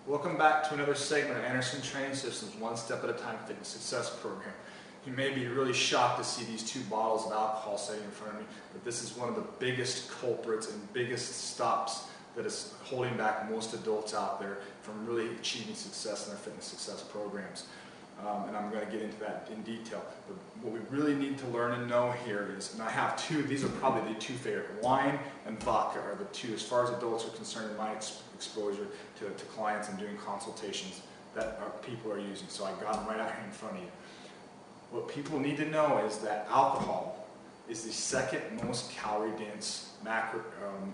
Welcome back to another segment of Anderson Training Systems One Step at a Time Fitness Success Program. You may be really shocked to see these two bottles of alcohol sitting in front of me, but this is one of the biggest culprits and biggest stops that is holding back most adults out there from really achieving success in their fitness success programs. And I'm going to get into that in detail. But what we really need to learn and know here is, and I have two, these are probably the two favorite. Wine and vodka are the two, as far as adults are concerned, in my exposure to clients and doing consultations that people are using. So I got them right out here in front of you. What people need to know is that alcohol is the second most calorie-dense macronutrient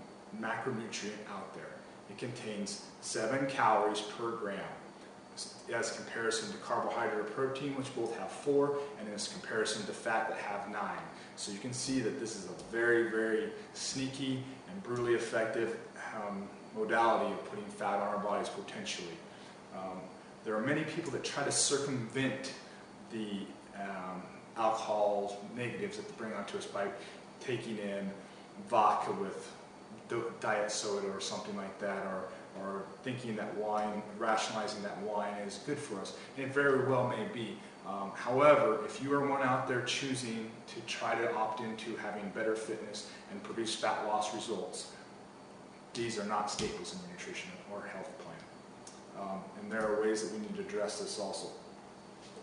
out there. It contains 7 calories per gram, as comparison to carbohydrate or protein, which both have 4, and as comparison to fat that have 9. So you can see that this is a very, very sneaky and brutally effective modality of putting fat on our bodies potentially. There are many people that try to circumvent the alcohol negatives that they bring onto us by taking in vodka with diet soda or something like that, or thinking that wine, rationalizing that wine is good for us. And it very well may be. However, if you are one out there choosing to try to opt into having better fitness and produce fat loss results, these are not staples in your nutrition or health plan. And there are ways that we need to address this also.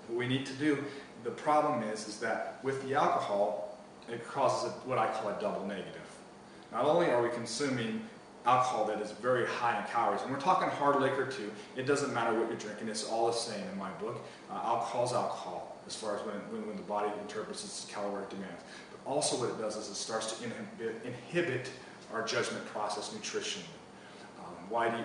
What we need to do, the problem is that with the alcohol, it causes what I call a double negative. Not only are we consuming alcohol that is very high in calories, and we're talking hard liquor too, it doesn't matter what you're drinking, it's all the same in my book. Alcohol is alcohol as far as when the body interprets its caloric demands. But also what it does is it starts to inhibit our judgment process nutritionally.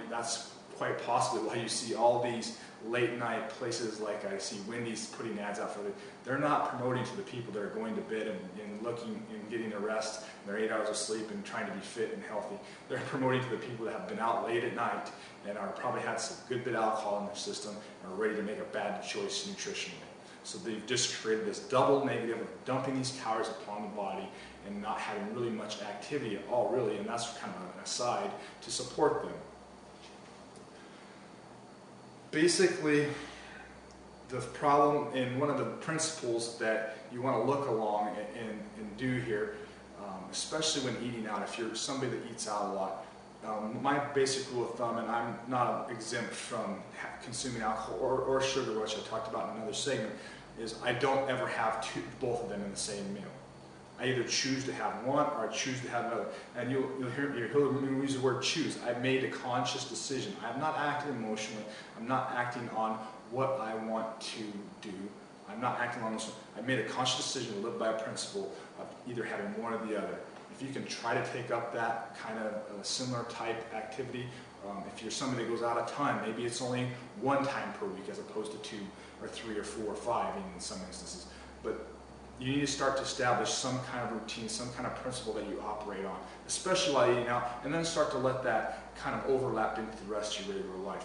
That's quite possibly why you see all these late night places like I see Wendy's putting ads out for it. They're not promoting to the people that are going to bed and looking and getting a rest, and they're 8 hours of sleep and trying to be fit and healthy. They're promoting to the people that have been out late at night and are probably had some good bit of alcohol in their system and are ready to make a bad choice nutritionally. So they've just created this double negative of dumping these calories upon the body and not having really much activity at all, really, and that's kind of an aside to support them. Basically, the problem, and one of the principles that you want to look along and do here, especially when eating out, if you're somebody that eats out a lot, my basic rule of thumb, and I'm not exempt from consuming alcohol or sugar, which I talked about in another segment, is I don't ever have both of them in the same meal. I either choose to have one or I choose to have another. And you'll hear me use the word choose. I made a conscious decision. I'm not acting emotionally. I'm not acting on what I want to do. I'm not acting on this. I made a conscious decision to live by a principle of either having one or the other. If you can try to take up that kind of similar type activity, if you're somebody that goes out of time, maybe it's only one time per week as opposed to 2 or 3 or 4 or 5 even in some instances. But you need to start to establish some kind of routine, some kind of principle that you operate on, especially while eating out, and then start to let that kind of overlap into the rest of your regular life.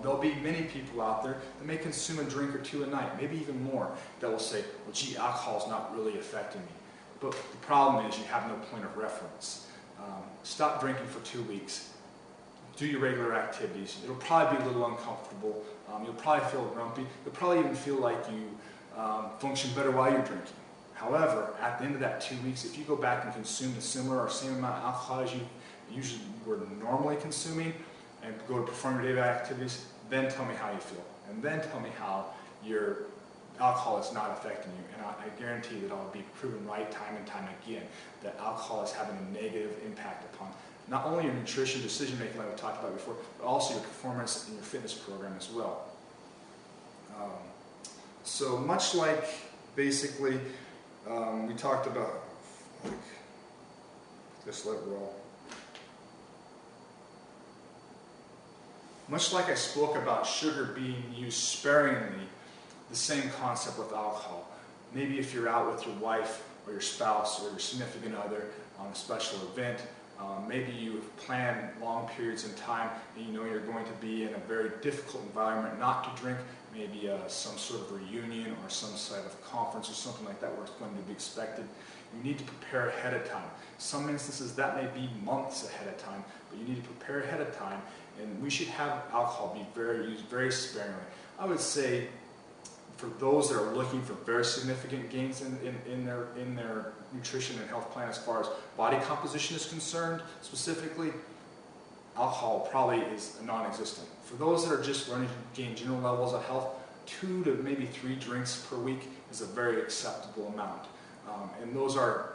There'll be many people out there that may consume a drink or 2 a night, maybe even more, that will say, well, gee, alcohol is not really affecting me. But the problem is you have no point of reference. Stop drinking for 2 weeks. Do your regular activities. It'll probably be a little uncomfortable. You'll probably feel grumpy. You'll probably even feel like you function better while you're drinking. However, at the end of that 2 weeks, if you go back and consume the similar or same amount of alcohol as you usually were normally consuming and go to perform your daily activities, then tell me how you feel. And then tell me how your alcohol is not affecting you. And I guarantee that I'll be proven right time and time again that alcohol is having a negative impact upon not only your nutrition decision making like we talked about before, but also your performance in your fitness program as well. So much like basically we talked about, like, just let it roll. Much like I spoke about sugar being used sparingly, the same concept with alcohol. Maybe if you're out with your wife or your spouse or your significant other on a special event, maybe you've planned long periods in time and you know you're going to be in a very difficult environment not to drink, maybe some sort of reunion or some sort of conference or something like that where it's going to be expected. You need to prepare ahead of time. Some instances that may be months ahead of time, but you need to prepare ahead of time and we should have alcohol be used very sparingly. I would say for those that are looking for very significant gains in their nutrition and health plan as far as body composition is concerned, specifically, alcohol probably is non-existent. For those that are just learning to gain general levels of health, 2 to maybe 3 drinks per week is a very acceptable amount. And those are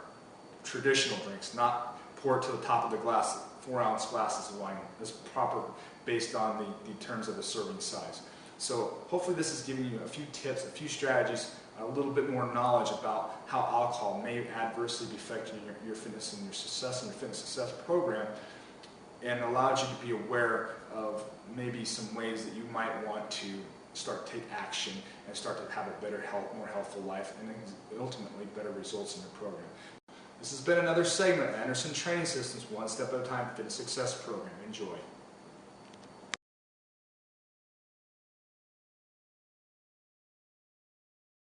traditional drinks, not pour it to the top of the glass, 4-ounce glasses of wine is proper based on the terms of the serving size. So hopefully this is giving you a few tips, a few strategies, a little bit more knowledge about how alcohol may adversely be affecting your fitness and your success in your fitness success program, and allows you to be aware of maybe some ways that you might want to start to take action and start to have a better health, more healthful life, and ultimately better results in your program. This has been another segment of Anderson Training Systems One Step at a Time Fitness Success Program. Enjoy.